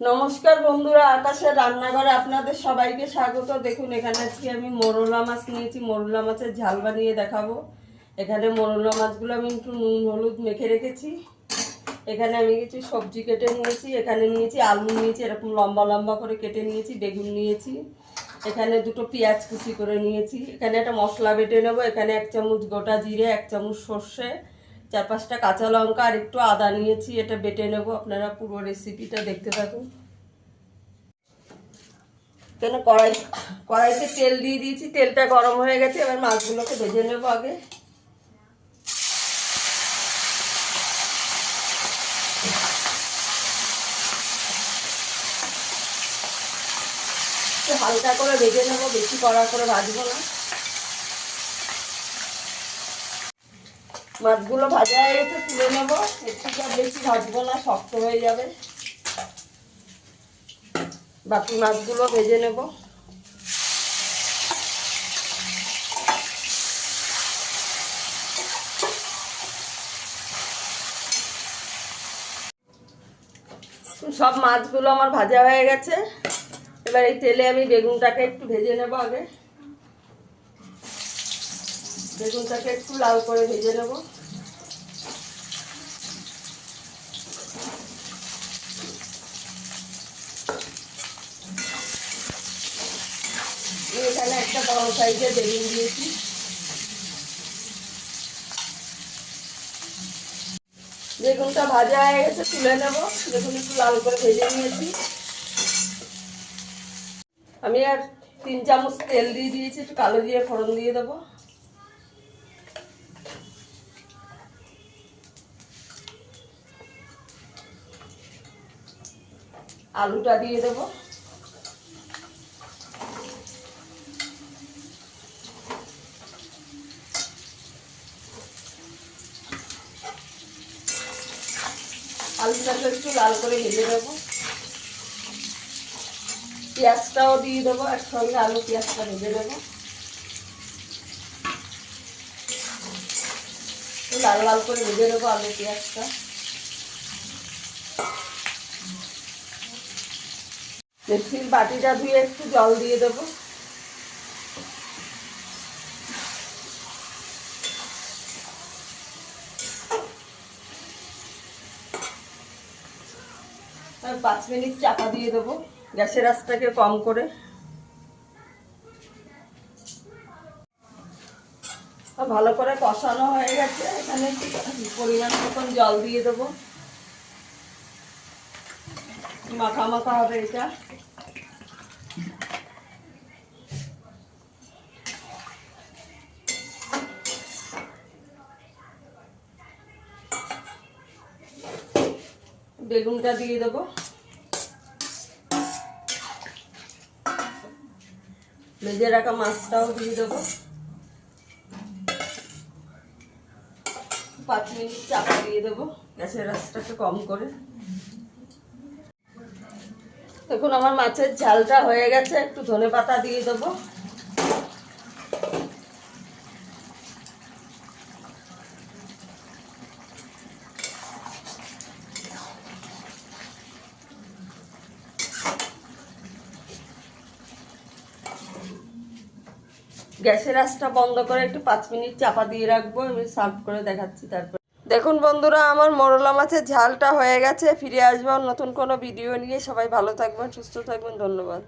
নমস্কার বন্ধুরা, আকাশের রান্নাঘরে আপনাদের সবাইকে স্বাগত। দেখুন এখানে আজকে আমি মোরলা মাছ নিয়েছি। মোরলা মাছের ঝাল বানিয়ে দেখাবো। এখানে মোরলা মাছগুলো আমি একটু নুন হলুদ মেখে রেখেছি। এখানে আমি কিছু সবজি কেটে নিয়েছি। এখানে নিয়েছি আলু নিয়েছি, এরকম লম্বা লম্বা করে কেটে নিয়েছি। বেগুন নিয়েছি। এখানে দুটো পেঁয়াজ কুচি করে নিয়েছি। এখানে একটা মশলা বেটে নেবো। এখানে 1 চামচ গোটা জিরে, 1 চামচ সর্ষে, 4-5টা কাঁচা লঙ্কা আর একটু আদা নিয়েছি। এটা বেটে নেব। আপনারা পুরো রেসিপিটা দেখতে থাকুন। কেন কড়াইতে তেল দিয়ে দিয়েছি। তেলটা গরম হয়ে গেছে। এবার মাছগুলোকে ভেজে নেব। আগে হালকা করে ভেজে নেব, বেশি কড়া করে ভাজবো না। মাছগুলো ভাজা হয়ে গেছে, তুলে নেব। একটু আর বেশি ভাজবো না, শক্ত হয়ে যাবে। বাকি মাছগুলো ভেজে নেব। সব মাছগুলো আমার ভাজা হয়ে গেছে। এবার এই তেলে আমি বেগুনটাকে একটু ভেজে নেব। আগে বেগুনটাকে একটু লাল করে ভেজে নেব। এখানে একটা বড় সাইজের বেগুন দিয়েছি। বেগুনটা ভাজা হয়ে গেছে, তুলে নেব। বেগুন একটু লাল করে ভেজে নিয়েছি। আমি আর 3 চামচ তেল দিয়ে দিয়েছি। একটু কালো জিরে ফোড়ন দিয়ে দেবো। আলুটা দিয়ে দেবো। আলুটাকে একটু লাল করে ভেজে দেবো। পেঁয়াজটাও দিয়ে দেবো একসঙ্গে। আলু পেঁয়াজটা ভেজে দেবো। লাল লাল করে ভেজে দেবো আলু পেঁয়াজটা। মিক্সির বাটিটা ধুয়ে একটু জল দিয়ে দেবো। আর 5 মিনিট চাপা দিয়ে দেবো, গ্যাসের আঁচটাকে কম করে। ভালো করে কষানো হয়ে গেছে। এখানে একটু পরিমাণ মতন জল দিয়ে দেবো। মাখা মাখা হবে এটা। বেগুনটা দিয়ে দেবো। ভেজে রাখা মাছটাও দিয়ে দেবো। 5 মিনিট চাপা দিয়ে দেবো, গ্যাসের আঁচটাকে কম করে। দেখুন আমার মাছের ঝালটা হয়ে গেছে। একটু ধনেপাতা দিয়ে দেবো। গ্যাসের আঁচটা বন্ধ করে একটু 5 মিনিট চাপা দিয়ে রাখবো। আমি সার্ভ করে দেখাচ্ছি তারপর। দেখুন বন্ধুরা, আমার মোরলা মাছের ঝালটা হয়ে গেছে। ফিরে আসবো নতুন কোনো ভিডিও নিয়ে। সবাই ভালো থাকবেন, সুস্থ থাকবেন। ধন্যবাদ।